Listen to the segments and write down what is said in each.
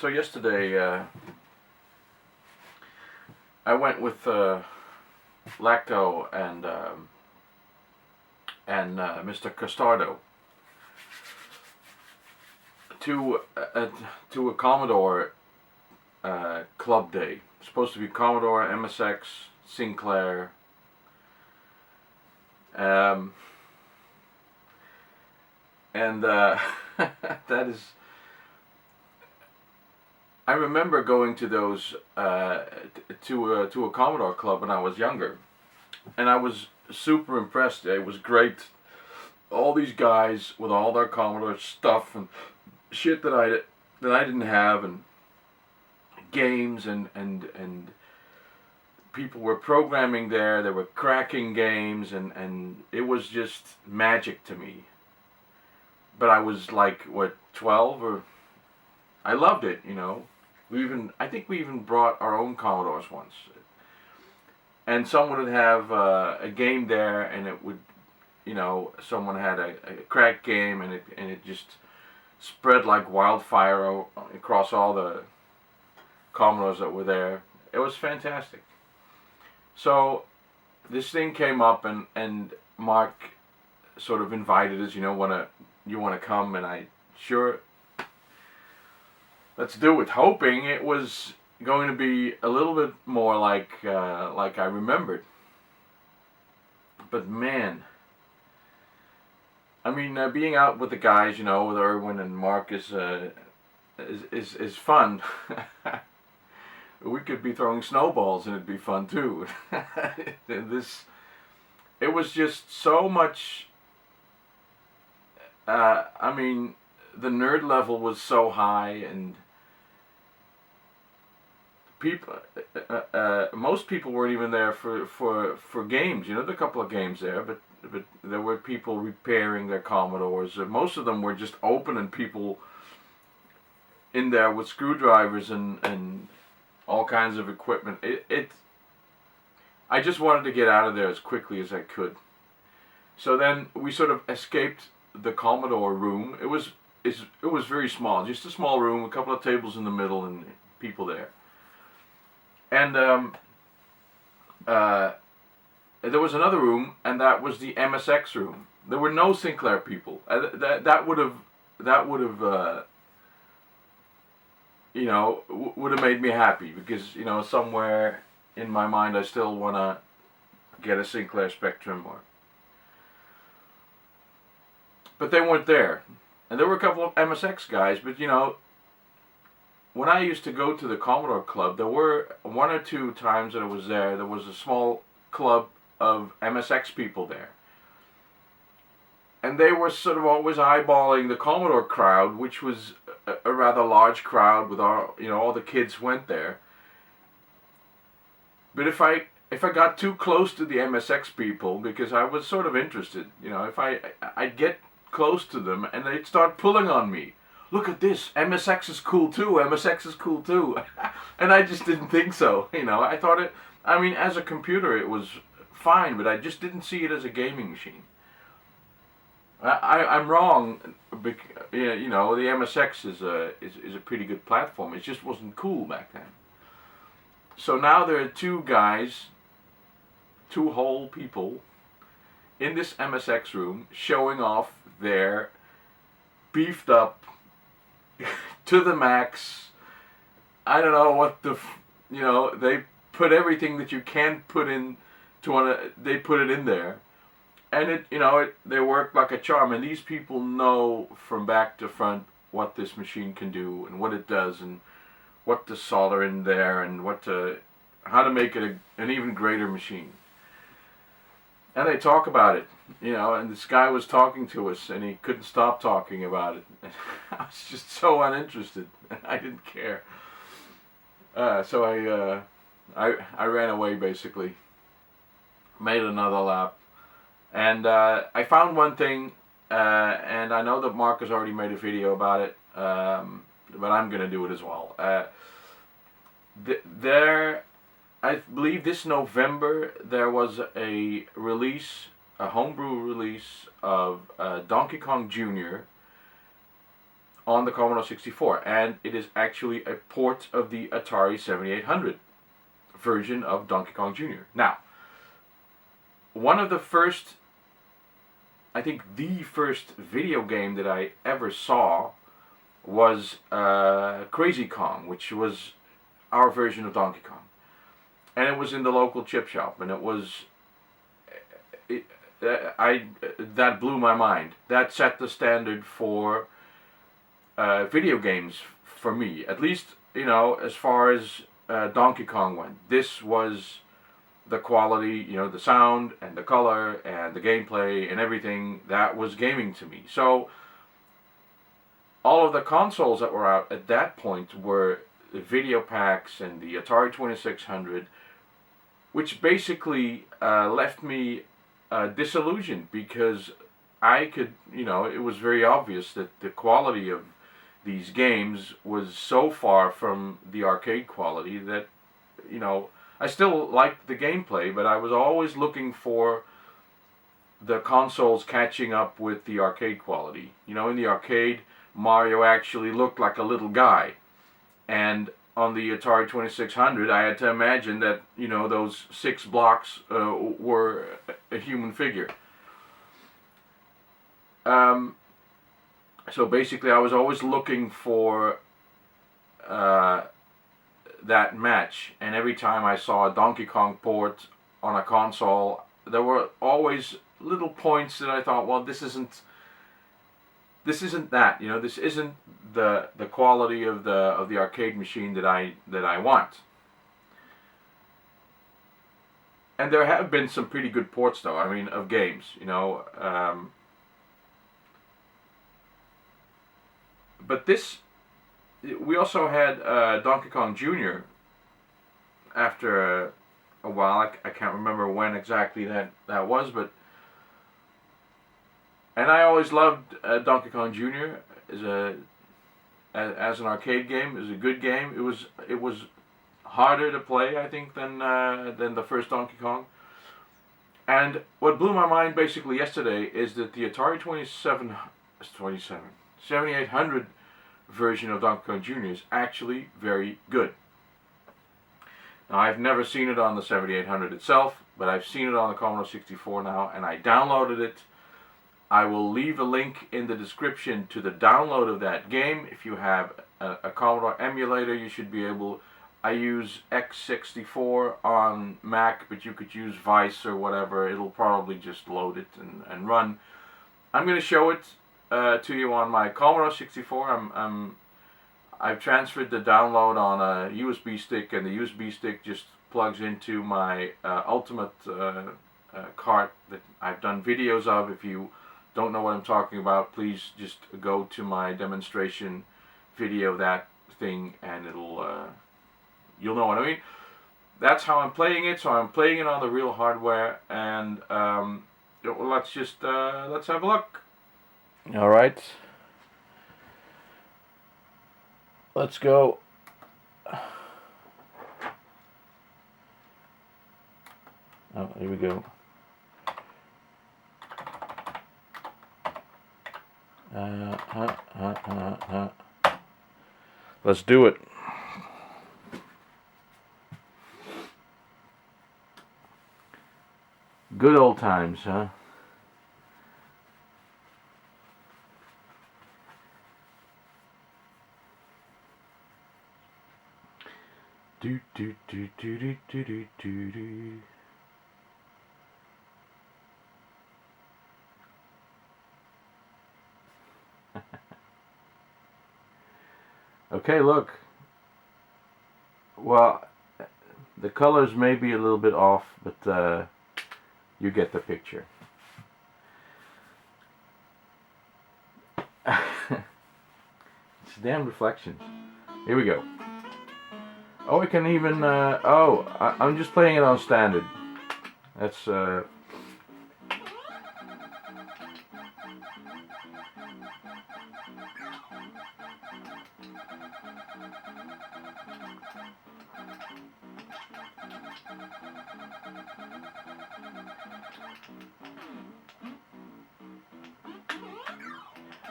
So yesterday, I went with Lacto and Mr. Castardo to a Commodore club day. It's supposed to be Commodore, MSX, Sinclair. And that is. I remember going to those to a Commodore club when I was younger, and I was super impressed. It was great. All these guys with all their Commodore stuff and shit that I didn't have, and games and people were programming there. They were cracking games, and it was just magic to me. But I was like, what, 12 or. I loved it, you know. I think we even brought our own Commodores once. And someone would have a game there, and it would, you know, someone had a crack game, and it just spread like wildfire across all the Commodores that were there. It was fantastic. So this thing came up, and Mark sort of invited us, you know, you want to come, and I sure. Let's do it, hoping it was going to be a little bit more like I remembered. But man, I mean, being out with the guys, you know, with Erwin and Mark is fun. We could be throwing snowballs and it'd be fun too. It was just so much. I mean, the nerd level was so high, and people, most people weren't even there for games. You know, there were a couple of games there, but there were people repairing their Commodores. Most of them were just opening people in there with screwdrivers and all kinds of equipment. I just wanted to get out of there as quickly as I could. So then we sort of escaped the Commodore room. It was very small, just a small room, a couple of tables in the middle, and people there. And there was another room, and that was the MSX room. There were no Sinclair people. That would have you know, would have made me happy, because, you know, somewhere in my mind I still want to get a Sinclair Spectrum but they weren't there. And there were a couple of MSX guys, but, you know, when I used to go to the Commodore Club, there were one or two times that I was there, there was a small club of MSX people there. And they were sort of always eyeballing the Commodore crowd, which was a rather large crowd with all, you know, all the kids went there. But if I got too close to the MSX people, because I was sort of interested, you know, I'd get close to them and they'd start pulling on me. Look at this, MSX is cool too, MSX is cool too. And I just didn't think so, you know. I thought I mean, as a computer it was fine, but I just didn't see it as a gaming machine. I'm wrong, you know, the MSX is a pretty good platform. It just wasn't cool back then. So now there are two guys, two whole people, in this MSX room showing off their beefed up to the max. I don't know what you know, they put everything that you can put in they put it in there. And they work like a charm, and these people know from back to front what this machine can do and what it does, and what to solder in there, and how to make it an even greater machine. And they talk about it, you know, and this guy was talking to us, and he couldn't stop talking about it. I was just so uninterested. I didn't care. So I ran away, basically. Made another lap. And I found one thing, and I know that Mark has already made a video about it, but I'm going to do it as well. I believe this November, there was a homebrew release of Donkey Kong Jr. on the Commodore 64, and it is actually a port of the Atari 7800 version of Donkey Kong Jr. Now, one of the first, I think the first video game that I ever saw was Crazy Kong, which was our version of Donkey Kong. And it was in the local chip shop, and it was, that blew my mind. That set the standard for video games for me, at least, you know, as far as Donkey Kong went. This was the quality, you know, the sound and the color and the gameplay and everything that was gaming to me. So all of the consoles that were out at that point were the video packs and the Atari 2600, which basically left me disillusioned, because I could, you know, it was very obvious that the quality of these games was so far from the arcade quality that, you know, I still liked the gameplay, but I was always looking for the consoles catching up with the arcade quality. You know, in the arcade, Mario actually looked like a little guy, and on the Atari 2600, I had to imagine that, you know, those 6 blocks were a human figure. So basically, I was always looking for that match, and every time I saw a Donkey Kong port on a console, there were always little points that I thought, well, this isn't that, you know, this isn't the quality of the arcade machine that I want. And there have been some pretty good ports, though, I mean, of games, you know, but this, we also had Donkey Kong Jr. after a while. I can't remember when exactly that was, but, and I always loved Donkey Kong Jr. as an arcade game. It was a good game. It was harder to play, I think, than the first Donkey Kong. And what blew my mind basically yesterday is that the Atari 7800 version of Donkey Kong Jr. is actually very good. Now, I've never seen it on the 7800 itself, but I've seen it on the Commodore 64 now, and I downloaded it. I will leave a link in the description to the download of that game. If you have a Commodore emulator, you should be able. I use c64 on Mac, but you could use Vice or whatever. It'll probably just load it and run. I'm going to show it to you on my Commodore 64. I've transferred the download on a USB stick, and the USB stick just plugs into my Ultimate cart that I've done videos of. If you don't know what I'm talking about, please just go to my demonstration video of that thing, and it'll you'll know what I mean. That's how I'm playing it. So I'm playing it on the real hardware, and let's have a look. All right, let's go. Oh, here we go. Let's do it. Good old times, huh? Do do do do do do do do do. Okay, look. Well, the colors may be a little bit off, but you get the picture. It's damn reflections. Here we go. Oh, we can even, I'm just playing it on standard. That's,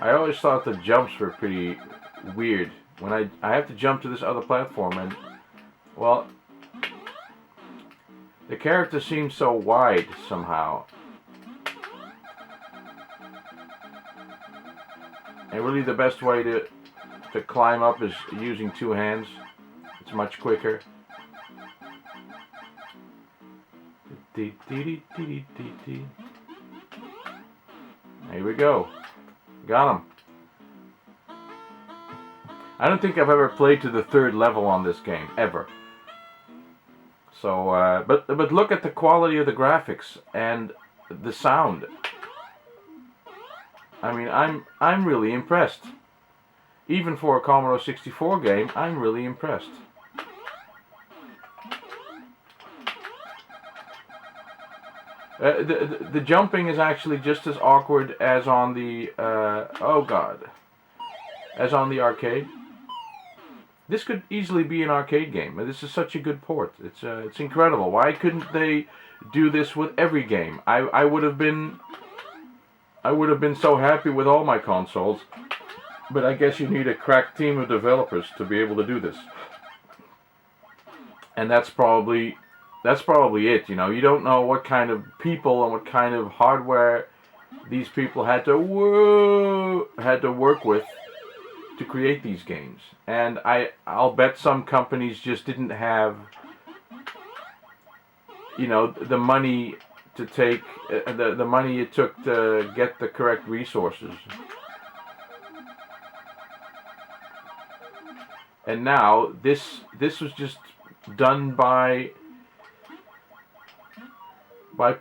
I always thought the jumps were pretty weird. When I have to jump to this other platform and, well, the character seems so wide somehow. And really the best way to climb up is using two hands. It's much quicker. Here we go. Got him. I don't think I've ever played to the third level on this game, ever. So, but look at the quality of the graphics and the sound. I mean, I'm really impressed. Even for a Commodore 64 game, I'm really impressed. The jumping is actually just as awkward as on the as on the arcade. This could easily be an arcade game. This is such a good port. It's incredible. Why couldn't they do this with every game? I would have been so happy with all my consoles. But I guess you need a crack team of developers to be able to do this. And that's probably it, you know. You don't know what kind of people and what kind of hardware these people had to work with to create these games. And I'll bet some companies just didn't have, you know, the money to take the money it took to get the correct resources. And now this was just done by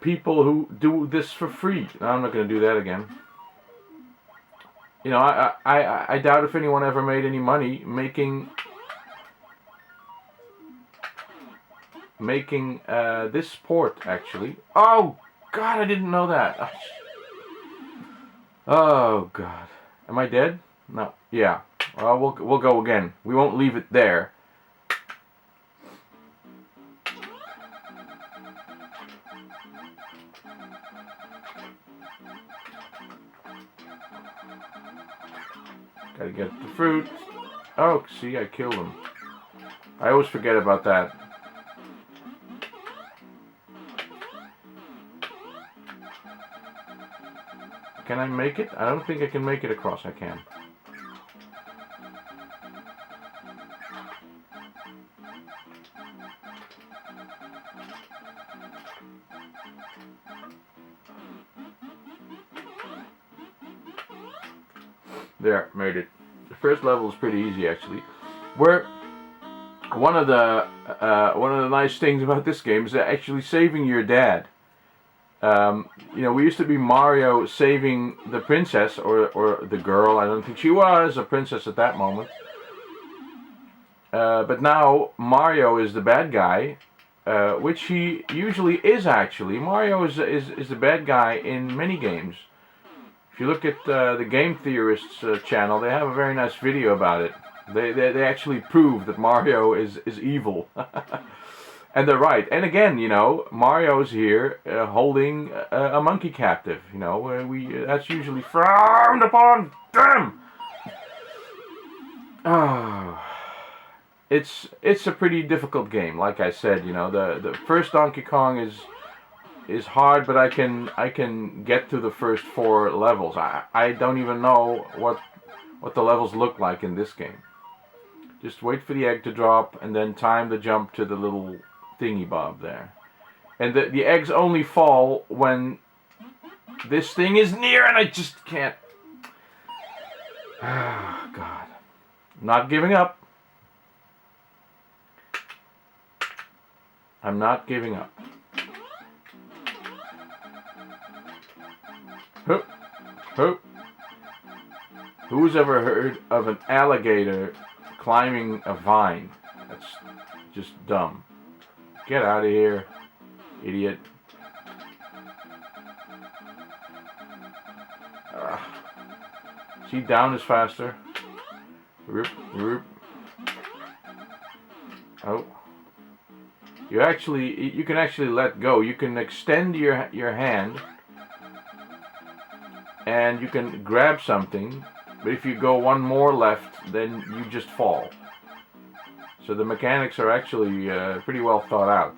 people who do this for free. I'm not going to do that again. You know, I doubt if anyone ever made any money making this port, actually. Oh God, I didn't know that. Oh God, am I dead? No. Yeah. Well, we'll go again. We won't leave it there. Gotta get the fruit. Oh, see, I killed him. I always forget about that. Can I make it? I don't think I can make it across. I can. There, made it. The first level is pretty easy, actually. Where one of the nice things about this game is actually saving your dad. You know, we used to be Mario saving the princess or the girl. I don't think she was a princess at that moment. But now Mario is the bad guy, which he usually is. Actually, Mario is the bad guy in many games. If you look at the Game Theorists channel, they have a very nice video about it. They actually prove that Mario is evil. And they're right. And again, you know, Mario's here holding a monkey captive. You know, that's usually frowned upon. Damn! Oh. It's a pretty difficult game. Like I said, you know, the first Donkey Kong is hard, but I can get to the first 4 levels. I don't even know what the levels look like in this game. Just wait for the egg to drop and then time the jump to the little thingy bob there. And the eggs only fall when this thing is near, and I just can't. Oh, God. I'm not giving up. I'm not giving up. Hoop, hoop. Who's ever heard of an alligator climbing a vine? That's just dumb. Get out of here, idiot. See, down is faster. Roop, roop. Oh. You can actually let go. You can extend your hand and you can grab something, but if you go one more left, then you just fall. So the mechanics are actually pretty well thought out.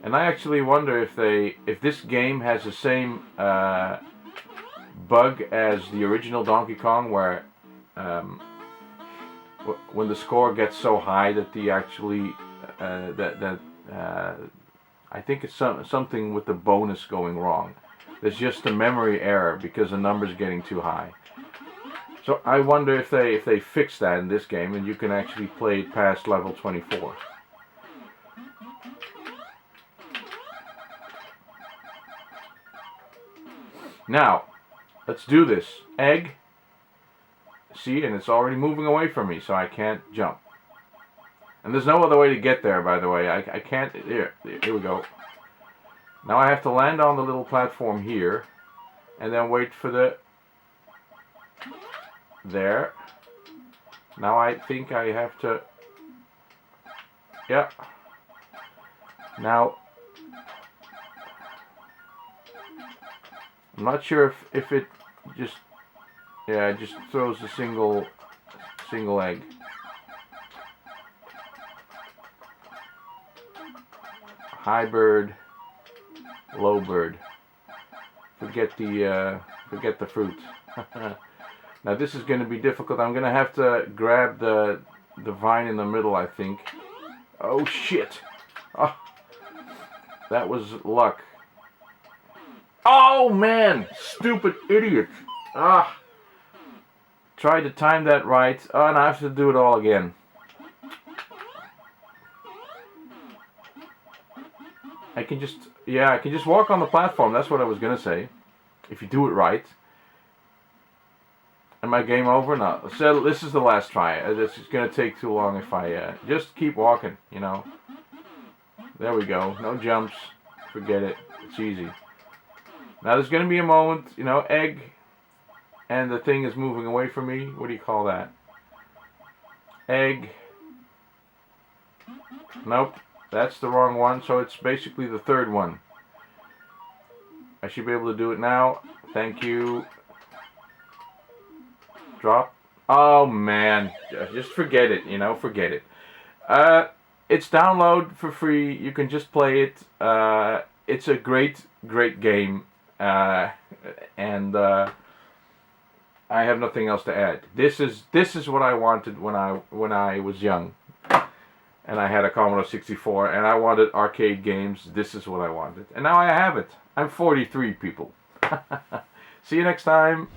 And I actually wonder if this game has the same bug as the original Donkey Kong, where when the score gets so high that I think it's something with the bonus going wrong. There's just a memory error because the number's getting too high. So I wonder if they fix that in this game and you can actually play it past level 24. Now, let's do this. Egg. See, and it's already moving away from me, so I can't jump. And there's no other way to get there, by the way. I can't. Here we go. Now I have to land on the little platform here, and then wait for the... There. Now I think I have to... Yeah. Now... I'm not sure if it just... Yeah, it just throws a single egg. High bird, low bird. Forget the fruit. Now this is going to be difficult. I'm going to have to grab the vine in the middle, I think. Oh shit! Oh, that was luck. Oh man, stupid idiot! Ah. Tried to time that right. Oh, and I have to do it all again. I can just walk on the platform. That's what I was gonna say. If you do it right. Am I game over? No. So this is the last try. It's gonna take too long if I just keep walking. You know. There we go. No jumps. Forget it. It's easy. Now there's gonna be a moment. You know, egg. And the thing is moving away from me. What do you call that? Egg. Nope. That's the wrong one. So it's basically the third one. I should be able to do it now. Thank you. Drop. Oh man. Just forget it. You know, forget it. It's download for free. You can just play it. It's a great game. I have nothing else to add. This is what I wanted when I was young, and I had a Commodore 64, and I wanted arcade games. This is what I wanted, and now I have it. I'm 43, people. See you next time.